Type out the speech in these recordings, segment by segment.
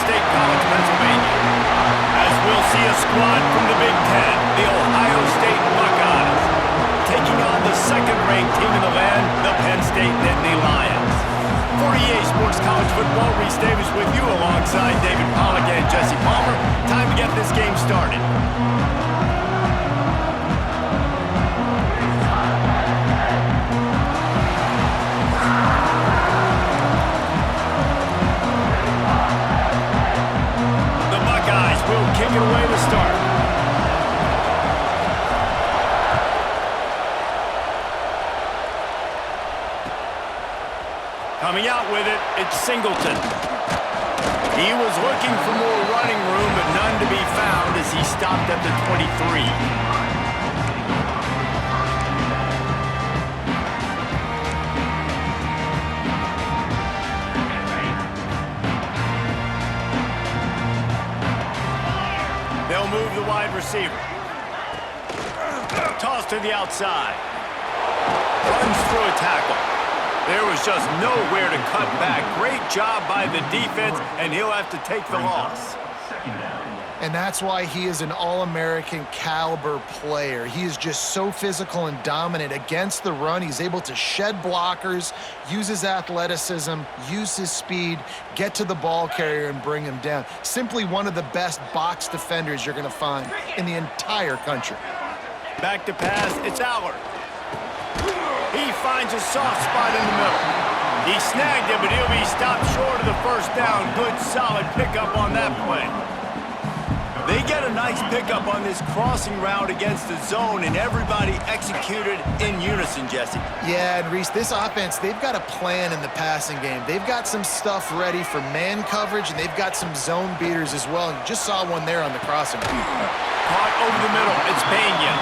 State College, Pennsylvania. As we'll see a squad from the Big Ten, the Ohio State Buckeyes, taking on the second-ranked team in the land, the Penn State Nittany Lions. For EA Sports College Football, Reese Davis with you alongside David Pollack and Jesse Palmer. Time to get this game started. The Buckeyes will kick it away to start. Coming out with it, it's Singleton. He was looking for more running room, but none to be found as he stopped at the 23. They'll move the wide receiver. Toss to the outside. Runs through a tackle. There was just nowhere to cut back. Great job by the defense, and he'll have to take the loss. And that's why he is an All-American caliber player. He is just so physical and dominant against the run. He's able to shed blockers, use his athleticism, use his speed, get to the ball carrier and bring him down. Simply one of the best box defenders you're going to find in the entire country. Back to pass, it's Allard. He finds a soft spot in the middle. He snagged it, but he'll be stopped short of the first down. Good, solid pickup on that play. They get a nice pickup on this crossing route against the zone, and everybody executed in unison, Jesse. Yeah, and Reese, this offense, they've got a plan in the passing game. They've got some stuff ready for man coverage, and they've got some zone beaters as well. And you just saw one there on the crossing. Caught over the middle, it's Pena.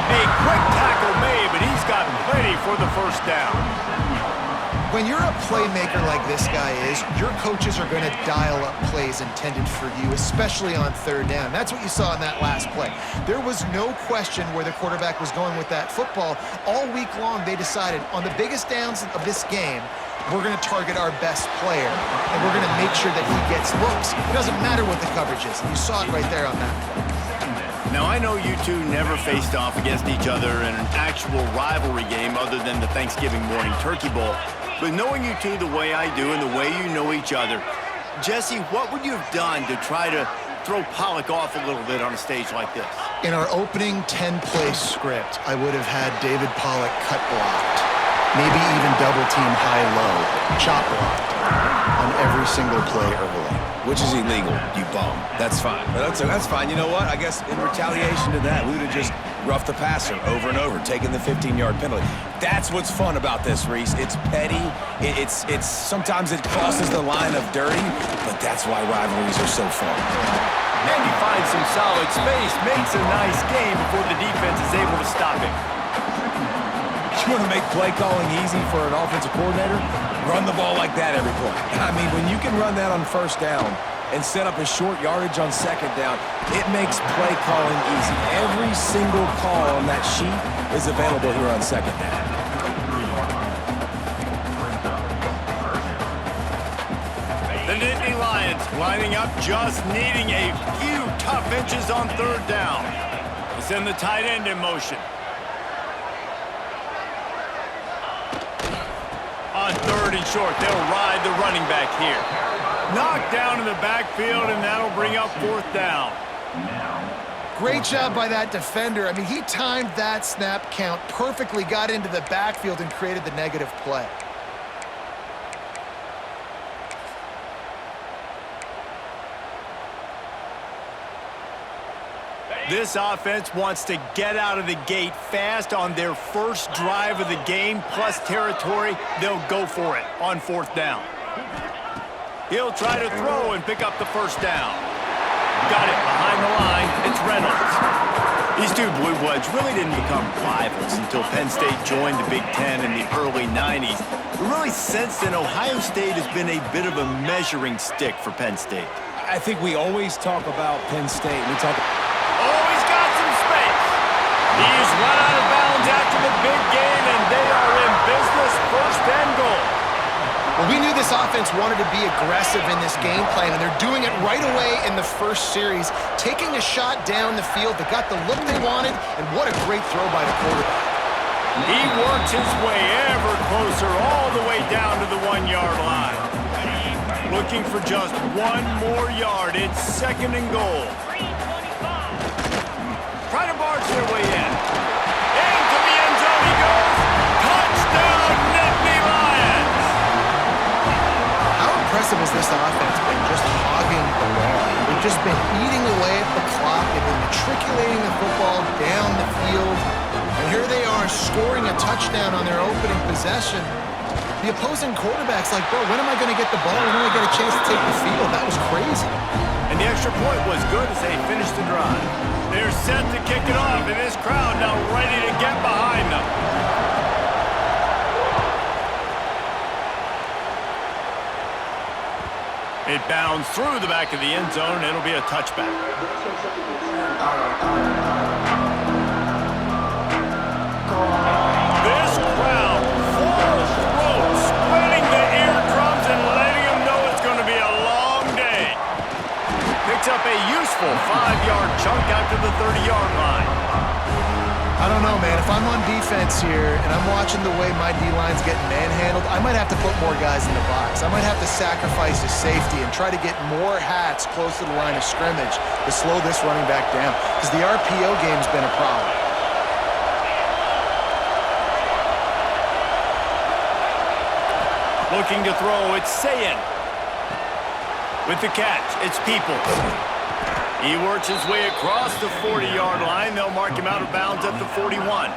A quick tackle made, but he's got plenty for the first down. When you're a playmaker like this guy is, your coaches are going to dial up plays intended for you, especially on third down. That's what you saw in that last play. There was no question where the quarterback was going with that football. All week long, they decided on the biggest downs of this game, we're going to target our best player, and we're going to make sure that he gets looks. It doesn't matter what the coverage is. You saw it right there on that play. Now, I know you two never faced off against each other in an actual rivalry game other than the Thanksgiving morning Turkey Bowl. But knowing you two the way I do and the way you know each other, Jesse, what would you have done to try to throw Pollack off a little bit on a stage like this? In our opening 10-play script, I would have had David Pollack cut blocked, maybe even double team high-low, chop blocked on every single play early. Which is illegal, you bum. That's fine. That's fine. You know what? I guess in retaliation to that, we would have just roughed the passer over and over, taking the 15-yard penalty. That's what's fun about this, Reese. It's petty. It's sometimes it crosses the line of dirty, but that's why rivalries are so fun. And he finds some solid space, makes a nice game before the defense is able to stop him. You want to make play calling easy for an offensive coordinator? Run the ball like that every play. I mean, when you can run that on first down and set up a short yardage on second down, it makes play calling easy. Every single call on that sheet is available here on second down. The Nittany Lions lining up, just needing a few tough inches on third down. They send the tight end in motion. On third and short, they'll ride the running back here. Knocked down in the backfield, and that'll bring up fourth down. Great job by that defender. I mean, he timed that snap count perfectly, got into the backfield, and created the negative play. This offense wants to get out of the gate fast on their first drive of the game, plus territory. They'll go for it on fourth down. He'll try to throw and pick up the first down. Got it behind the line. It's Reynolds. These two Blue Bloods really didn't become rivals until Penn State joined the Big Ten in the early 90s. But really, since then, Ohio State has been a bit of a measuring stick for Penn State. I think we always talk about Penn State. We talk. Oh, he's got some space. He's run out of bounds after the big game, and they are in business, first and goal. Well, we knew this offense wanted to be aggressive in this game plan, and they're doing it right away in the first series, taking a shot down the field. They got the look they wanted, and what a great throw by the quarterback. He works his way ever closer all the way down to the 1-yard line. Looking for just one more yard. It's 2nd and goal. Try to barge their way in. Into the end zone he goes. Touchdown, Nittany Lions! How impressive has this offense been, just hogging the ball? They've just been eating away at the clock. They've been matriculating the football down the field. And here they are scoring a touchdown on their opening possession. The opposing quarterback's like, bro, when am I going to get the ball? When do I get a chance to take the field? That was crazy. And the extra point was good as they finished the drive. They're set to kick it off, and this crowd now ready to get behind them. It bounds through the back of the end zone, and it'll be a touchback. This crowd, full throat, spreading the eardrums and letting them know it's going to be a long day. Picks up a useful 5-yard chunk out to the 30-yard line. I don't know, man. If I'm on defense here and I'm watching the way my D-line's getting manhandled, I might have to put more guys in the box. I might have to sacrifice his safety and try to get more hats close to the line of scrimmage to slow this running back down, because the RPO game's been a problem. Looking to throw, it's Sayin. With the catch, it's Peoples. He works his way across the 40-yard line. They'll mark him out of bounds at the 41.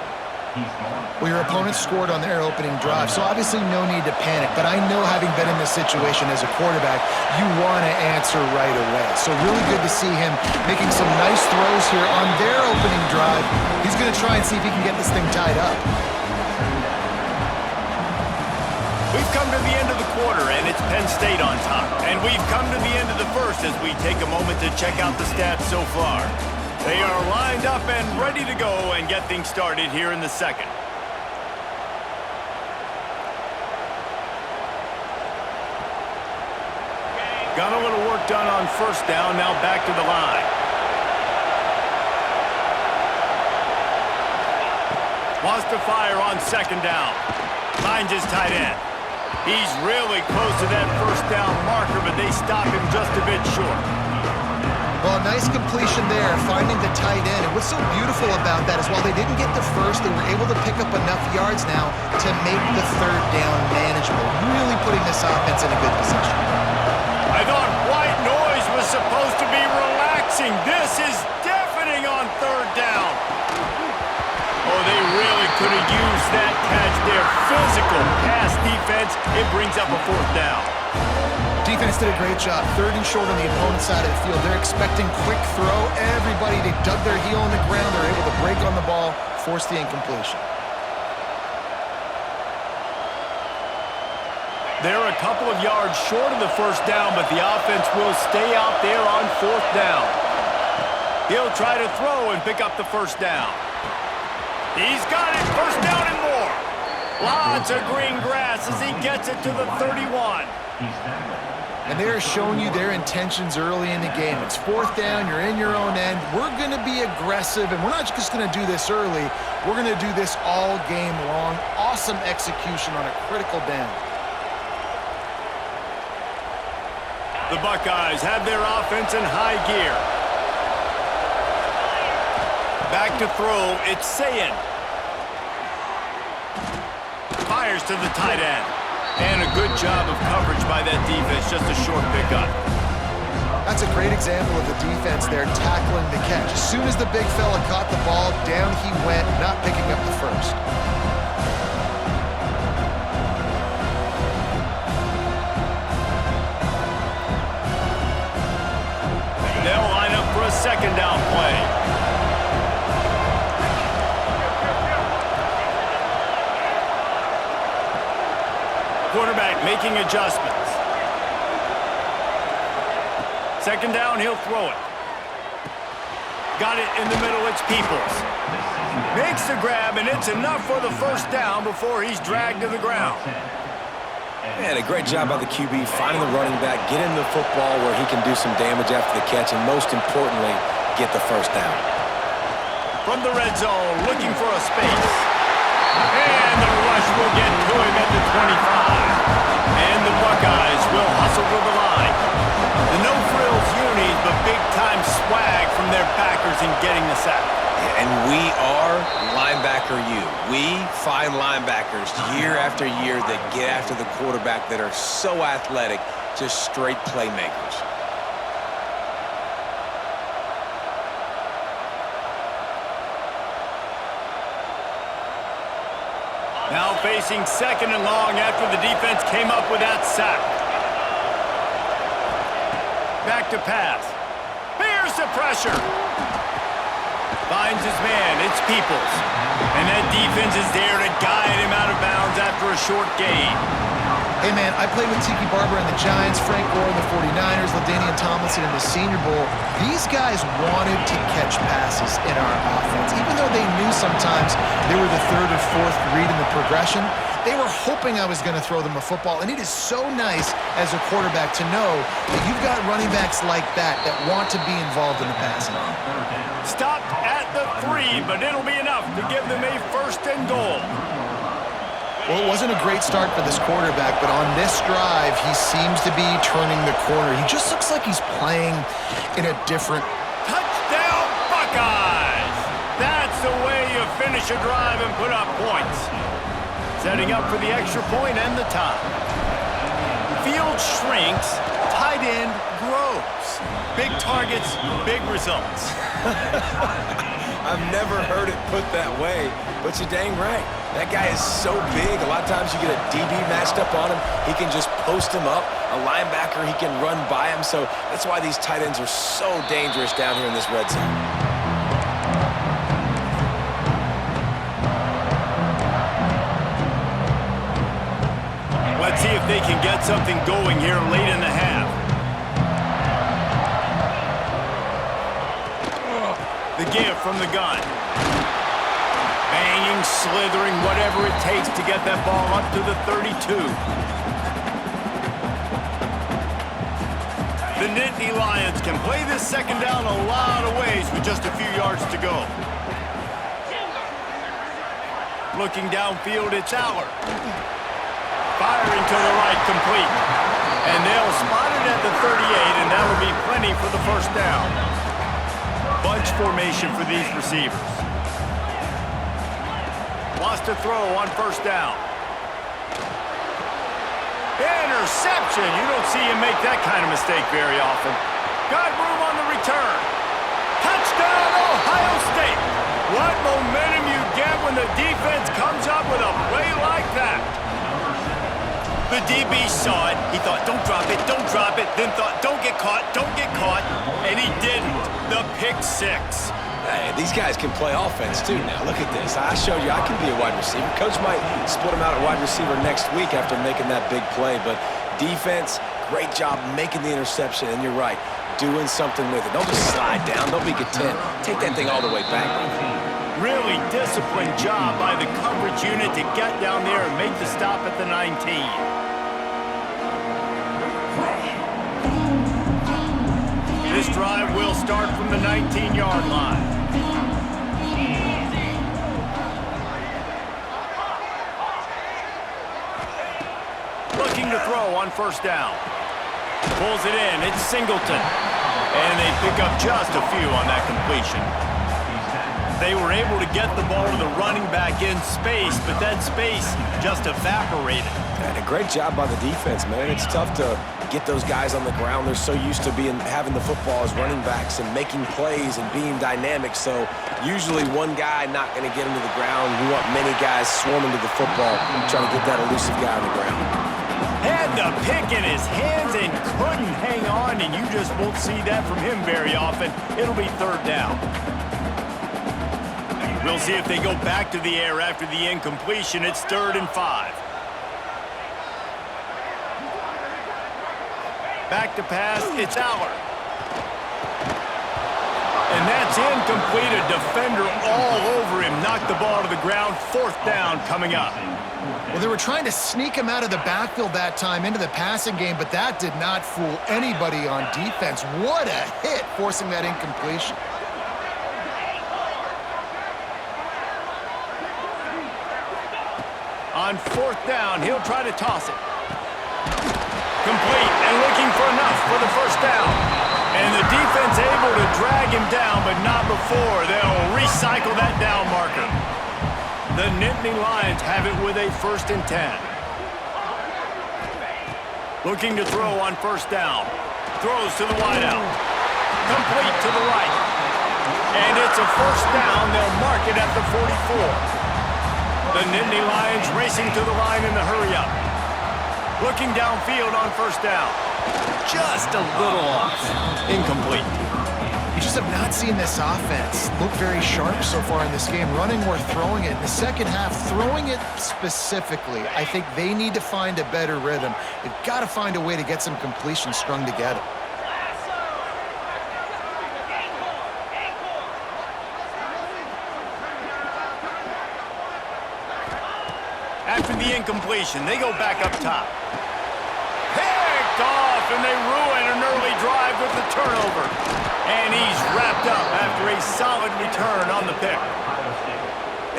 Well, your opponent scored on their opening drive, so obviously no need to panic. But I know, having been in this situation as a quarterback, you want to answer right away. So really good to see him making some nice throws here on their opening drive. He's going to try and see if he can get this thing tied up. We've come to the end of the quarter, and it's Penn State on top. And we've come to the end of the first as we take a moment to check out the stats so far. They are lined up and ready to go and get things started here in the second. Got a little work done on first down, now back to the line. Wants to fire on second down. Finds his tight end. He's really close to that first down marker, but they stop him just a bit short. Well, a nice completion there, finding the tight end. And what's so beautiful about that is while they didn't get the first, they were able to pick up enough yards now to make the third down manageable, really putting this offense in a good position. I thought white noise was supposed to be relaxing. This is deafening on third down. Oh, they really could have used that catch there. Physical pass defense. It brings up a fourth down. Defense did a great job. 3rd and short on the opponent's side of the field. They're expecting quick throw. Everybody, they dug their heel in the ground. They're able to break on the ball, force the incompletion. They're a couple of yards short of the first down, but the offense will stay out there on 4th down. He'll try to throw and pick up the first down. He's got it, first down and more. Lots of green grass as he gets it to the 31. And they're showing you their intentions early in the game. It's 4th down, you're in your own end. We're going to be aggressive, and we're not just going to do this early. We're going to do this all game long. Awesome execution on a critical down. The Buckeyes have their offense in high gear. Back to throw, it's Sayin. Fires to the tight end. And a good job of coverage by that defense, just a short pickup. That's a great example of the defense there tackling the catch. As soon as the big fella caught the ball, down he went, not picking up the first. They'll line up for a second down play. Quarterback making adjustments. Second down, he'll throw it. Got it in the middle, it's Peoples. Makes the grab, and it's enough for the first down before he's dragged to the ground. And a great job by the QB finding the running back, getting the football where he can do some damage after the catch, and most importantly, get the first down. From the red zone, looking for a space. And the rush will get to him at the 25. And the Buckeyes will hustle to the line. The no-frills unis, but big-time swag from their backers in getting the sack. And we are linebacker U. We find linebackers year after year that get after the quarterback that are so athletic, just straight playmakers. Now facing second and long after the defense came up with that sack. Back to pass. Bears the pressure. Finds his man. It's Peoples. And that defense is there to guide him out of bounds after a short gain. Hey, man, I played with Tiki Barber and the Giants, Frank Gore and the 49ers, LaDainian Tomlinson in the Senior Bowl. These guys wanted to catch passes in our offense. Even though they knew sometimes they were the third or fourth read in the progression, they were hoping I was going to throw them a football. And it is so nice as a quarterback to know that you've got running backs like that want to be involved in the passing game. Stopped at the 3, but it'll be enough to give them a first and goal. Well, it wasn't a great start for this quarterback, but on this drive, he seems to be turning the corner. He just looks like he's playing in a different... Touchdown, Buckeyes! That's the way you finish a drive and put up points. Setting up for the extra point and the tie. Field shrinks, tight end grows. Big targets, big results. I've never heard it put that way, but you're dang right. That guy is so big. A lot of times you get a DB matched up on him. He can just post him up. A linebacker, he can run by him. So that's why these tight ends are so dangerous down here in this red zone. Let's see if they can get something going here late in the half. The give from the gun. Banging, slithering, whatever it takes to get that ball up to the 32. The Nittany Lions can play this second down a lot of ways with just a few yards to go. Looking downfield, it's Aller. Firing to the right, complete. And they'll spot it at the 38, and that'll be plenty for the first down. Bunch formation for these receivers. Lost to throw on first down. Interception. You don't see him make that kind of mistake very often. Got room on the return. Touchdown, Ohio State. What momentum you get when the defense comes up with a play like that. The DB saw it. He thought, don't drop it, don't drop it. Then thought, don't get caught, and he didn't. The pick six. Hey, these guys can play offense too now. Look at this. I showed you I can be a wide receiver. Coach might split him out at wide receiver next week after making that big play. But defense, great job making the interception. And you're right, doing something with it. Don't just slide down. Don't be content. Take that thing all the way back. Really disciplined job by the coverage unit to get down there and make the stop at the 19. This drive will start from the 19-yard line. Looking to throw on first down. Pulls it in. It's Singleton. And they pick up just a few on that completion. They were able to get the ball to the running back in space, but that space just evaporated. And a great job by the defense, man. It's tough to get those guys on the ground. They're so used to having the football as running backs and making plays and being dynamic. So usually one guy not going to get him to the ground. You want many guys swarming to the football, trying to get that elusive guy on the ground. Had the pick in his hands and couldn't hang on, and you just won't see that from him very often. It'll be third down. We'll see if they go back to the air after the incompletion. It's 3rd and 5. Back to pass, it's Aller. And that's incomplete. A defender all over him. Knocked the ball to the ground. 4th down coming up. Well, they were trying to sneak him out of the backfield that time into the passing game, but that did not fool anybody on defense. What a hit, forcing that incompletion. On 4th down, he'll try to toss it. Complete and looking for enough for the 1st down. And the defense able to drag him down, but not before. They'll recycle that down marker. The Nittany Lions have it with a 1st and 10. Looking to throw on 1st down. Throws to the wideout. Complete to the right. And it's a 1st down. They'll mark it at the 44. The Nittany Lions racing to the line in the hurry-up. Looking downfield on 1st down. Just a little off. Incomplete. You just have not seen this offense look very sharp so far in this game, running or throwing it. In the second half, throwing it specifically, I think they need to find a better rhythm. They've got to find a way to get some completions strung together. After the incompletion, they go back up top. Picked off, and they ruin an early drive with the turnover. And he's wrapped up after a solid return on the pick.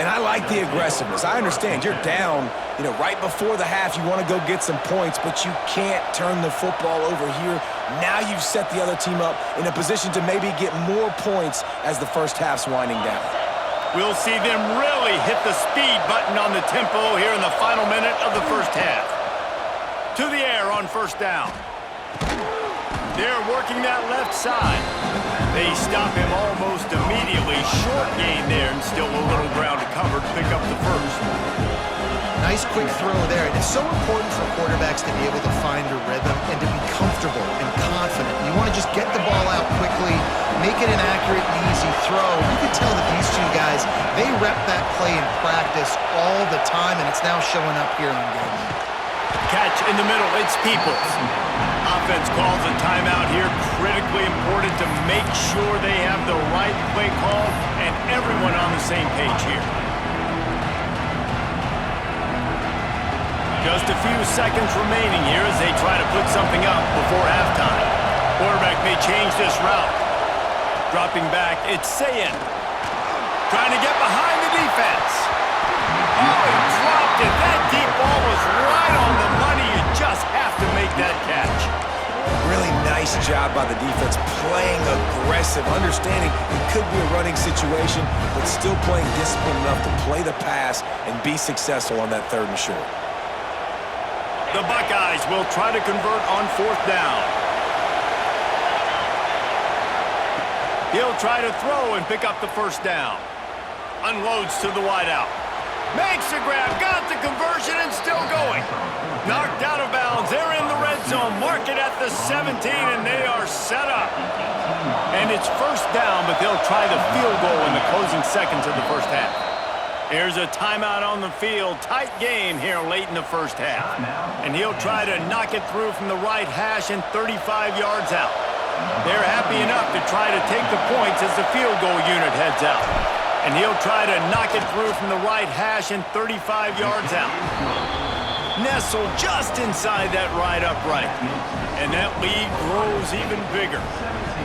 And I like the aggressiveness. I understand you're down, right before the half. You want to go get some points, but you can't turn the football over here. Now you've set the other team up in a position to maybe get more points as the first half's winding down. We'll see them really hit the speed button on the tempo here in the final minute of the 1st half. To the air on 1st down. They're working that left side. They stop him almost immediately. Short gain there and still a little ground to cover to pick up the 1st. Nice quick throw there. And it's so important for quarterbacks to be able to find a rhythm and to be comfortable and confident. You want to just get the ball out quickly, make it an accurate and easy throw. You can tell that these two guys, they rep that play in practice all the time, and it's now showing up here on game. Catch in the middle, it's Peoples. Offense calls a timeout here. Critically important to make sure they have the right play call and everyone on the same page here. Just a few seconds remaining here as they try to put something up before halftime. Quarterback may change this route. Dropping back, it's Sayin. Trying to get behind the defense. Oh, he dropped it. That deep ball was right on the money. You just have to make that catch. Really nice job by the defense, playing aggressive, understanding it could be a running situation, but still playing disciplined enough to play the pass and be successful on that 3rd and short. The Buckeyes will try to convert on 4th down. He'll try to throw and pick up the 1st down. Unloads to the wideout. Makes the grab, got the conversion, and still going. Knocked out of bounds. They're in the red zone. Mark it at the 17, and they are set up. And it's 1st down, but they'll try the field goal in the closing seconds of the 1st half. Here's a timeout on the field. Tight game here late in the 1st half. And he'll try to knock it through from the right hash and 35 yards out. They're happy enough to try to take the points as the field goal unit heads out. And he'll try to knock it through from the right hash and 35 yards out. Nestled just inside that right upright. And that lead grows even bigger.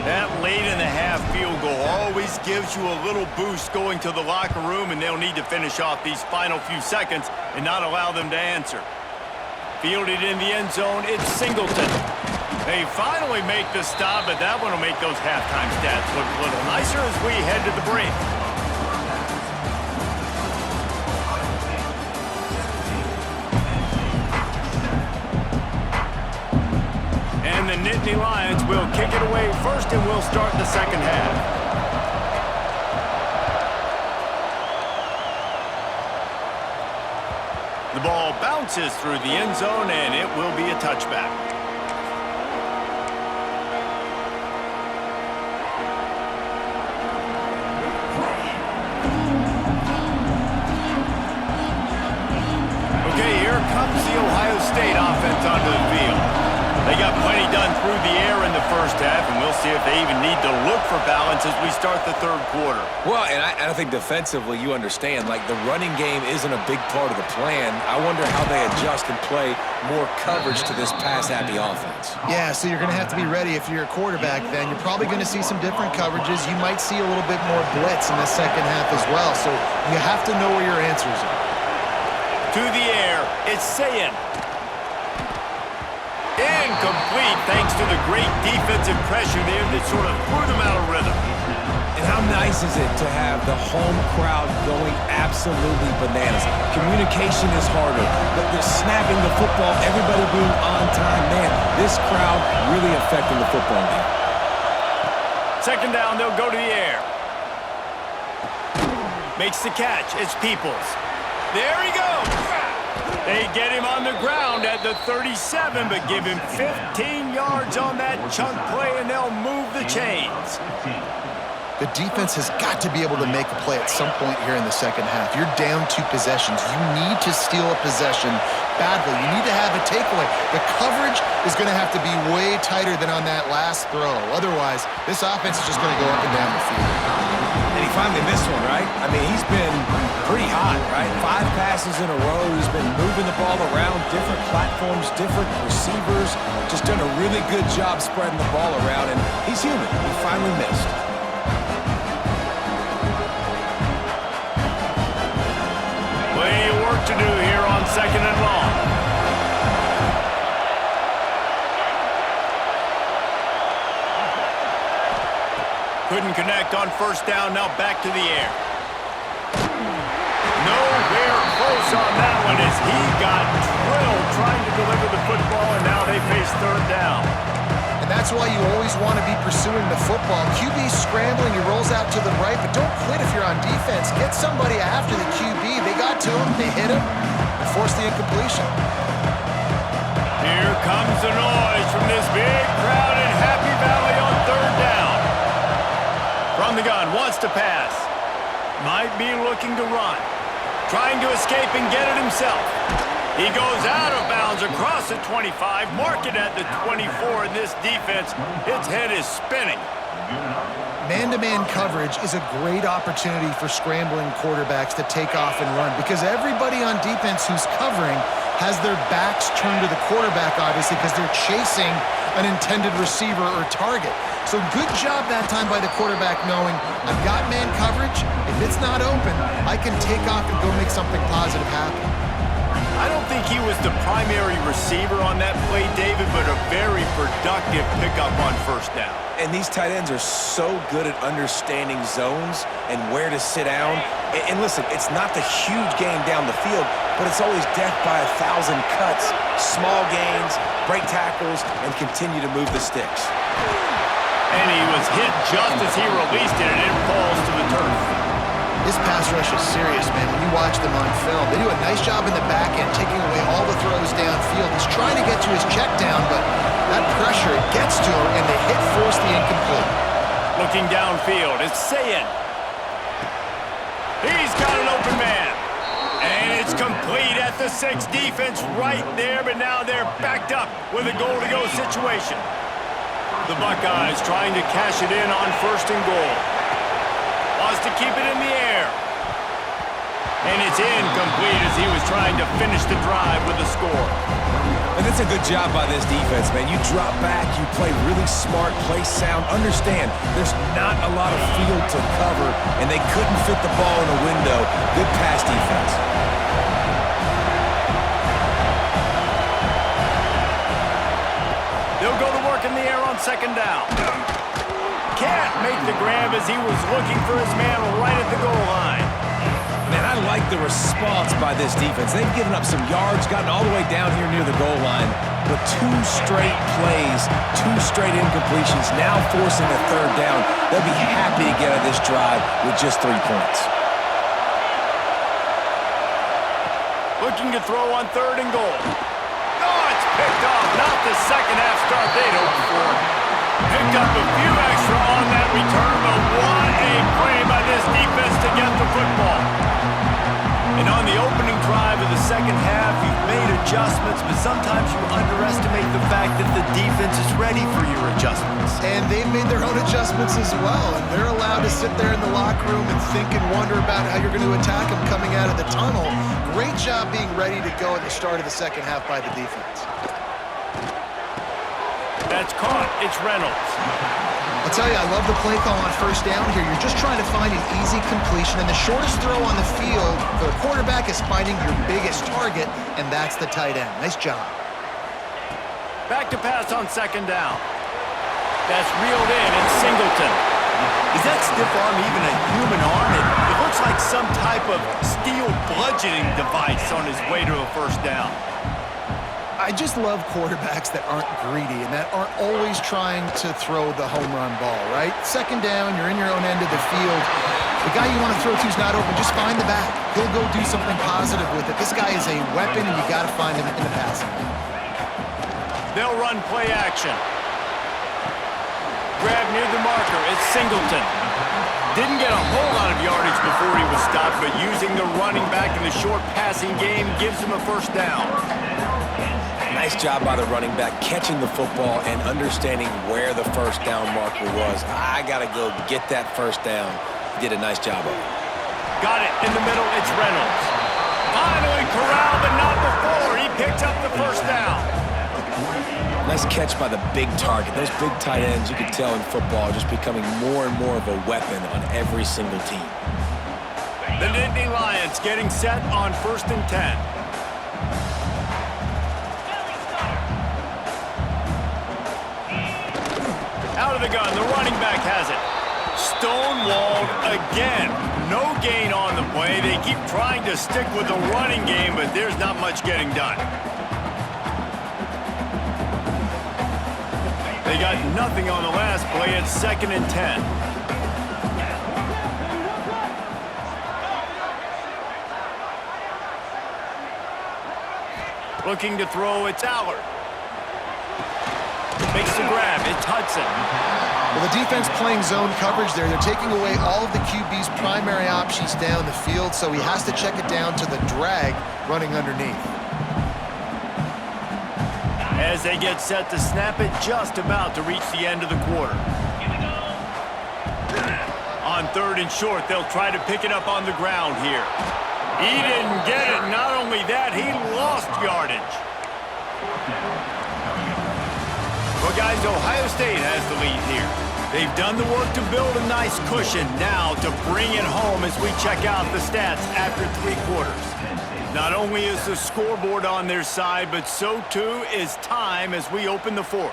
That late-in-the-half field goal always gives you a little boost going to the locker room, and they'll need to finish off these final few seconds and not allow them to answer. Fielded in the end zone, it's Singleton. They finally make the stop, but that one will make those halftime stats look a little nicer as we head to the break. And the Nittany Lions will kick it away first, and we'll start the second half. The ball bounces through the end zone, and it will be a touchback. Okay, here comes the Ohio State offense onto the field. They got plenty done run through the air in the first half, and we'll see if they even need to look for balance as we start the third quarter. Well, and I think defensively, you understand, like the running game isn't a big part of the plan. I wonder how they adjust and play more coverage to this pass-happy offense. Yeah, so you're going to have to be ready if you're a quarterback then. You're probably going to see some different coverages. You might see a little bit more blitz in the second half as well, so you have to know where your answers are. To the air, it's Sayin. Incomplete thanks to the great defensive pressure there that sort of threw them out of rhythm. And how nice is it to have the home crowd going absolutely bananas? Communication is harder, but they're snapping the football, everybody being on time. Man, this crowd really affecting the football game. Second down, they'll go to the air. Makes the catch. It's Peoples. There he goes. They get him on the ground at the 37, but give him 15 yards on that chunk play, and they'll move the chains. The defense has got to be able to make a play at some point here in the second half. You're down 2 possessions. You need to steal a possession badly. You need to have a takeaway. The coverage is going to have to be way tighter than on that last throw. Otherwise, this offense is just going to go up and down the field. And he finally missed one, right? I mean, he's been pretty hot, right? 5 passes in a row. He's been moving the ball around, different platforms, different receivers. Just done a really good job spreading the ball around, and he's human. He finally missed. Plenty of work to do here on second and long. Couldn't connect on first down, now back to the air. Nowhere close on that one as he got drilled trying to deliver the football, and now they face third down. And that's why you always want to be pursuing the football. QB's scrambling, he rolls out to the right, but don't quit if you're on defense. Get somebody after the QB. They got to him, they hit him, and forced the incompletion. Here comes the noise from this big crowd in Happy Valley on third down. From the gun, wants to pass. Might be looking to run. Trying to escape and get it himself. He goes out of bounds across the 25, mark it at the 24, and this defense, its head is spinning. Man-to-man coverage is a great opportunity for scrambling quarterbacks to take off and run because everybody on defense who's covering has their backs turned to the quarterback, obviously, because they're chasing an intended receiver or target. So good job that time by the quarterback knowing I've got man coverage. If it's not open, I can take off and go make something positive happen. I don't think he was the primary receiver on that play, David, but a very productive pickup on first down. And these tight ends are so good at understanding zones and where to sit down. And listen, it's not the huge game down the field, but it's always death by 1,000 cuts, small gains, break tackles, and continue to move the sticks. And he was hit just as he released it, and it falls to the turf. This pass rush is serious, man. When you watch them on film, they do a nice job in the back end, taking away all the throws downfield. He's trying to get to his check down, but that pressure, it gets to him, and the hit forced the incomplete. Looking downfield, it's Sayin. He's got an open man. And it's complete at the 6. Defense right there, but now they're backed up with a goal-to-go situation. The Buckeyes trying to cash it in on first and goal. Wants to keep it in the air. And it's incomplete as he was trying to finish the drive with a score. And it's a good job by this defense, man. You drop back, you play really smart, play sound. Understand, there's not a lot of field to cover, and they couldn't fit the ball in a window. Good pass defense. They'll go to work in the air on second down. Can't make the grab as he was looking for his man right at the goal line. Man, I like the response by this defense. They've given up some yards, gotten all the way down here near the goal line, but 2 straight plays, 2 straight incompletions, now forcing a third down. They'll be happy to get out of this drive with just 3 points. Looking to throw on third and goal. Oh, it's picked off. Not the second half start they'd hoped for. Picked up a few extra on that return, but what a play by this defense to get the football. And on the opening drive of the second half. You've made adjustments, but sometimes you underestimate the fact that the defense is ready for your adjustments. And they've made their own adjustments as well, and they're allowed to sit there in the locker room and think and wonder about how you're going to attack them coming out of the tunnel. Great job being ready to go at the start of the second half by the defense. That's caught. It's Reynolds. I'll tell you, I love the play call on first down here. You're just trying to find an easy completion, and the shortest throw on the field for the quarterback is finding your biggest target, and that's the tight end. Nice job. Back to pass on second down. That's reeled in, and Singleton. Is that stiff arm even a human arm? It looks like some type of steel bludgeoning device on his way to a first down. I just love quarterbacks that aren't greedy and that aren't always trying to throw the home run ball, right? Second down, you're in your own end of the field. The guy you want to throw to is not open. Just find the back. He'll go do something positive with it. This guy is a weapon, and you got to find him in the passing game. They'll run play action. Grab near the marker. It's Singleton. Didn't get a whole lot of yardage before he was stopped, but using the running back in the short passing game gives him a first down. Nice job by the running back, catching the football and understanding where the first down marker was. I got to go get that first down. He did a nice job of it. Got it in the middle. It's Reynolds. Finally corralled, but not before. He picks up the first down. Nice catch by the big target. Those big tight ends, you can tell in football, are just becoming more and more of a weapon on every single team. The Nittany Lions getting set on 1st and 10. Out of the gun, the running back has it. Stonewalled again. No gain on the play. They keep trying to stick with the running game, but there's not much getting done. They got nothing on the last play. It's 2nd and 10. Looking to throw, it's Allard. Makes the grab, it's Hudson. Well, the defense playing zone coverage there. They're taking away all of the QB's primary options down the field, so he has to check it down to the drag running underneath. As they get set to snap it, just about to reach the end of the quarter. On 3rd and short, they'll try to pick it up on the ground here. He didn't get it. Not only that, he lost yardage. Well, guys, Ohio State has the lead here. They've done the work to build a nice cushion. Now to bring it home as we check out the stats after 3 quarters. Not only is the scoreboard on their side, but so too is time as we open the 4th.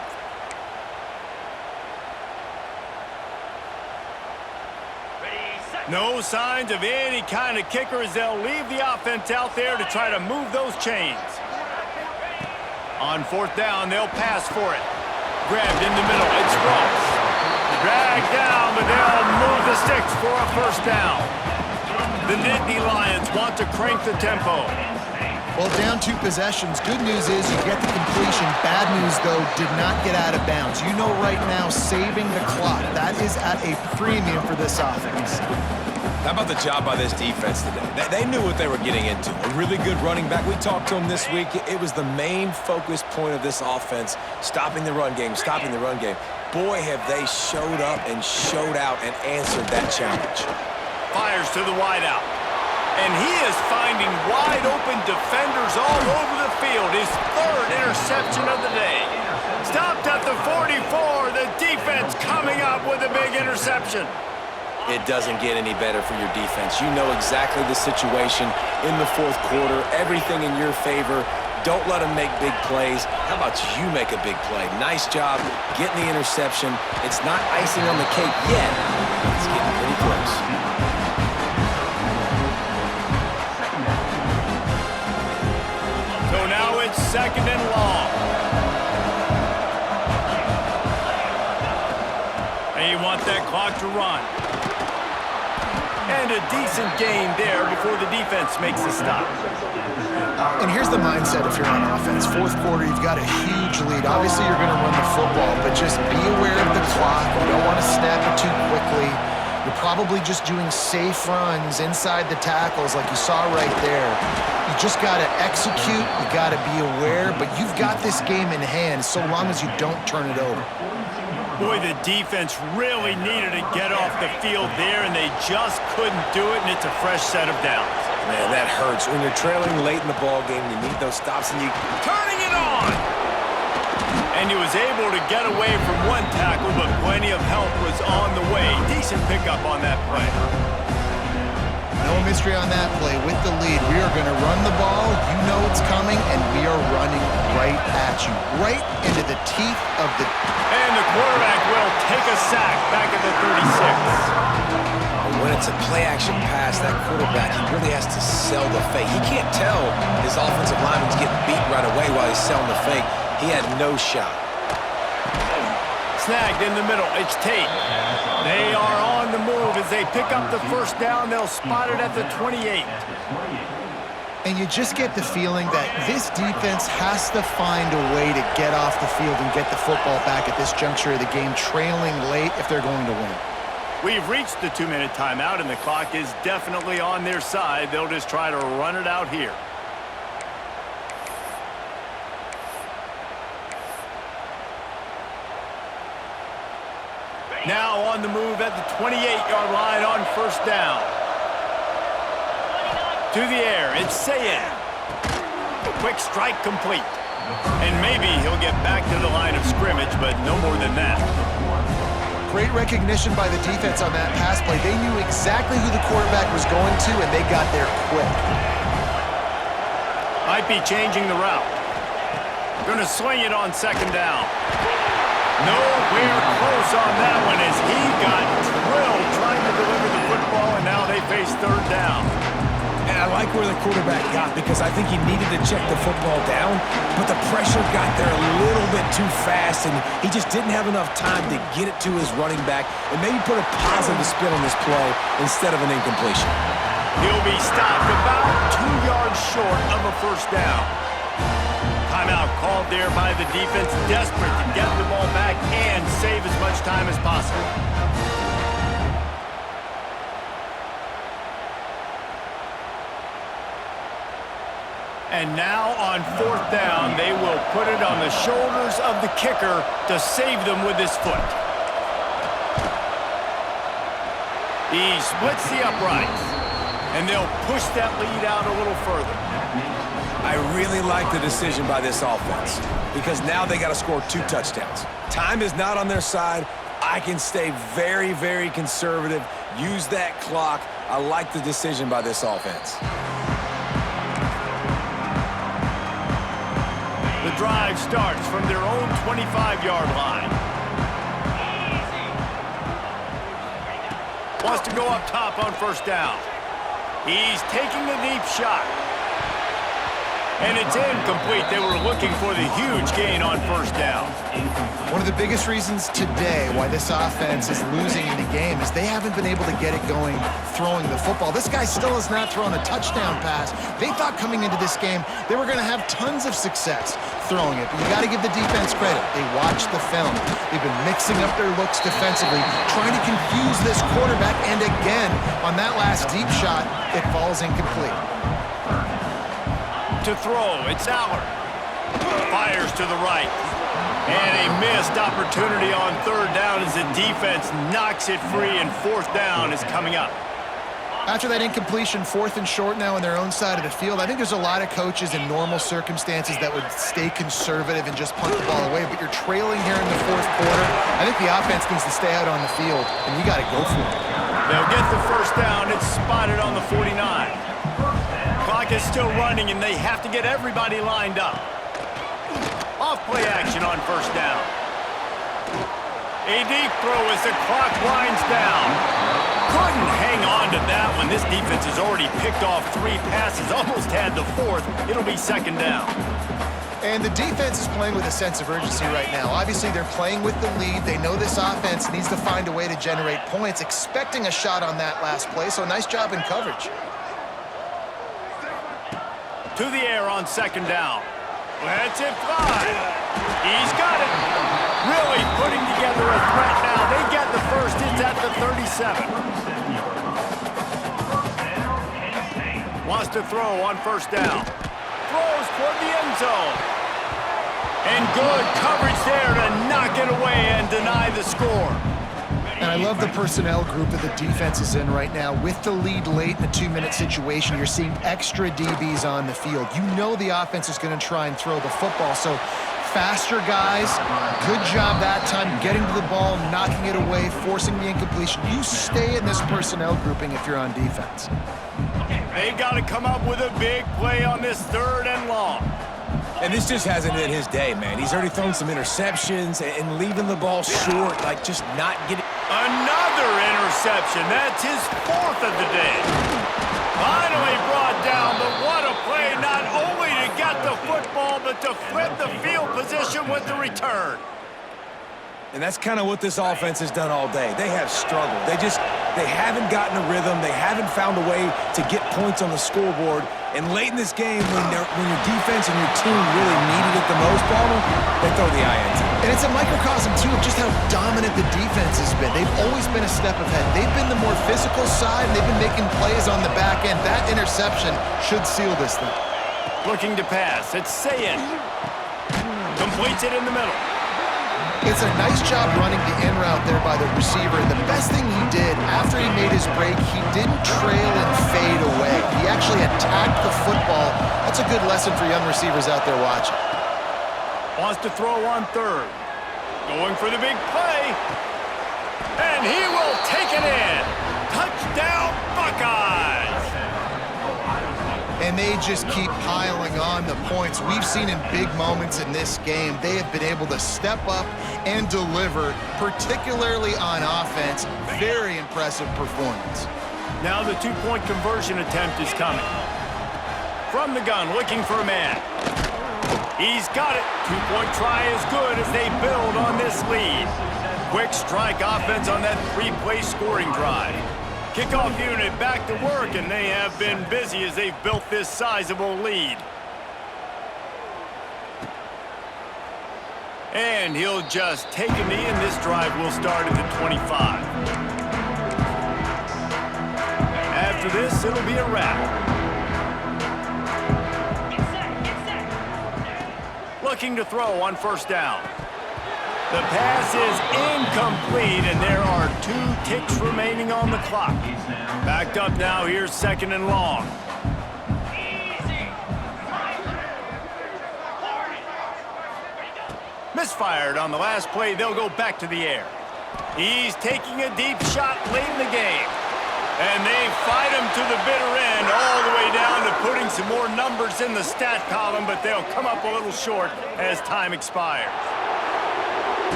No signs of any kind of kicker as they'll leave the offense out there to try to move those chains. On 4th down, they'll pass for it. Grabbed in the middle, it's Ross. Dragged down, but they'll move the sticks for a first down. The Nittany Lions want to crank the tempo. Well, down 2 possessions. Good news is you get the completion. Bad news, though, did not get out of bounds. You know right now, saving the clock. That is at a premium for this offense. How about the job by this defense today? They knew what they were getting into. A really good running back. We talked to him this week. It was the main focus point of this offense, stopping the run game, stopping the run game. Boy, have they showed up and showed out and answered that challenge. Fires to the wideout. And he is finding wide-open defenders all over the field. His 3rd interception of the day. Stopped at the 44. The defense coming up with a big interception. It doesn't get any better for your defense. You know exactly the situation in the 4th quarter. Everything in your favor. Don't let them make big plays. How about you make a big play? Nice job getting the interception. It's not icing on the cake yet, but it's getting pretty close. So now it's 2nd and long. And you want that clock to run. And a decent game there before the defense makes a stop. And here's the mindset if you're on offense. 4th quarter, you've got a huge lead. Obviously, you're going to run the football, but just be aware of the clock. You don't want to snap it too quickly. You're probably just doing safe runs inside the tackles like you saw right there. You just got to execute, you got to be aware, but you've got this game in hand so long as you don't turn it over. Boy, the defense really needed to get off the field there, and they just couldn't do it, and it's a fresh set of downs. Man, that hurts. When you're trailing late in the ball game, you need those stops, and you Turning it on! And he was able to get away from one tackle, but plenty of help was on the way. Decent pickup on that play. No mystery on that play. With the lead, we are going to run the ball. You know it's coming, and we are running right at you, right into the teeth of the... And the quarterback will take a sack back at the 36. When it's a play-action pass, that quarterback, he really has to sell the fake. He can't tell his offensive lineman's getting beat right away while he's selling the fake. He had no shot. Snagged in the middle. It's Tate. They are on the move as they pick up the first down. They'll spot it at the 28. And you just get the feeling that this defense has to find a way to get off the field and get the football back at this juncture of the game, trailing late if they're going to win. We've reached the 2-minute timeout, and the clock is definitely on their side. They'll just try to run it out here. Now on the move at the 28-yard line on first down. To the air, it's Sayen. Quick strike complete. And maybe he'll get back to the line of scrimmage, but no more than that. Great recognition by the defense on that pass play. They knew exactly who the quarterback was going to, and they got there quick. Might be changing the route. Gonna swing it on second down. Nowhere close on that one as he got drilled trying to deliver the football, and now they face third down. And I like where the quarterback got because I think he needed to check the football down, but the pressure got there a little bit too fast, and he just didn't have enough time to get it to his running back and maybe put a positive spin on this play instead of an incompletion. He'll be stopped about 2 yards short of a first down. Timeout called there by the defense, desperate to get the ball back and save as much time as possible. And now on fourth down, they will put it on the shoulders of the kicker to save them with his foot. He splits the uprights, and they'll push that lead out a little further. I really like the decision by this offense because now they got to score 2 touchdowns. Time is not on their side. I can stay very, very conservative, use that clock. I like the decision by this offense. The drive starts from their own 25-yard line. Wants to go up top on first down. He's taking a deep shot. And it's incomplete. They were looking for the huge gain on first down. One of the biggest reasons today why this offense is losing in the game is they haven't been able to get it going throwing the football. This guy still has not thrown a touchdown pass. They thought coming into this game they were going to have tons of success throwing it. But you got to give the defense credit. They watched the film. They've been mixing up their looks defensively, trying to confuse this quarterback. And again, on that last deep shot, it falls incomplete. To throw, it's Allard. Fires to the right. And a missed opportunity on third down as the defense knocks it free, and fourth down is coming up. After that incompletion, 4th and short now on their own side of the field, I think there's a lot of coaches in normal circumstances that would stay conservative and just punt the ball away, but you're trailing here in the 4th quarter. I think the offense needs to stay out on the field, and you got to go for it. They'll get the first down. It's spotted on the 49. Clock is still running, and they have to get everybody lined up. Off play action on first down. A deep throw as the clock winds down. Couldn't hang on to that one. This defense has already picked off 3 passes, almost had the 4th. It'll be second down. And the defense is playing with a sense of urgency right now. Obviously, they're playing with the lead. They know this offense needs to find a way to generate points, expecting a shot on that last play, so nice job in coverage. To the air on second down. Lets it fly. He's got it. Really putting together a threat now. They get the first. It's at the 37. Wants to throw on first down. Throws toward the end zone. And good coverage there to knock it away and deny the score. And I love the personnel group that the defense is in right now. With the lead late in a 2-minute situation, you're seeing extra DBs on the field. You know the offense is going to try and throw the football. So faster guys, good job that time getting to the ball, knocking it away, forcing the incompletion. You stay in this personnel grouping if you're on defense. They've got to come up with a big play on this 3rd and long. And this just hasn't been his day, man. He's already thrown some interceptions and leaving the ball short, like just not getting... Another interception. That's his 4th of the day. Finally brought down, but what a play, not only to get the football, but to flip the field position with the return. And that's kind of what this offense has done all day. They have struggled. They haven't gotten a rhythm. They haven't found a way to get points on the scoreboard. And late in this game, when your defense and your team really needed it the most, Palmer, they throw the INT. And it's a microcosm, too, of just how dominant the defense has been. They've always been a step ahead. They've been the more physical side, and they've been making plays on the back end. That interception should seal this thing. Looking to pass. It's Sayin. Completes it in the middle. It's a nice job running the in route there by the receiver. And the best thing he did after he made his break, he didn't trail and fade away. He actually attacked the football. That's a good lesson for young receivers out there watching. Wants to throw on 3rd. Going for the big play. And he will take it in. Touchdown, Buckeyes. And they just keep piling on the points. We've seen in big moments in this game, they have been able to step up and deliver, particularly on offense. Very impressive performance. Now the 2-point conversion attempt is coming. From the gun, looking for a man. He's got it. 2-point try is good as they build on this lead. Quick strike offense on that 3-play scoring drive. Kickoff unit back to work, and they have been busy as they've built this sizable lead. And he'll just take a knee, and this drive will start at the 25. After this, it'll be a wrap. Looking to throw on first down. The pass is incomplete, and there are 2 ticks remaining on the clock. Backed up now, here's 2nd and long. Misfired on the last play, they'll go back to the air. He's taking a deep shot late in the game. And they fight him to the bitter end, all the way down to putting some more numbers in the stat column, but they'll come up a little short as time expires.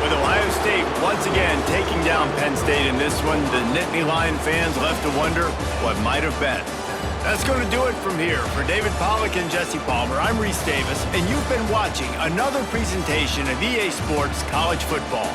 With Ohio State once again taking down Penn State in this one, the Nittany Lion fans left to wonder what might have been. That's going to do it from here. For David Pollack and Jesse Palmer, I'm Reese Davis, and you've been watching another presentation of EA Sports College Football.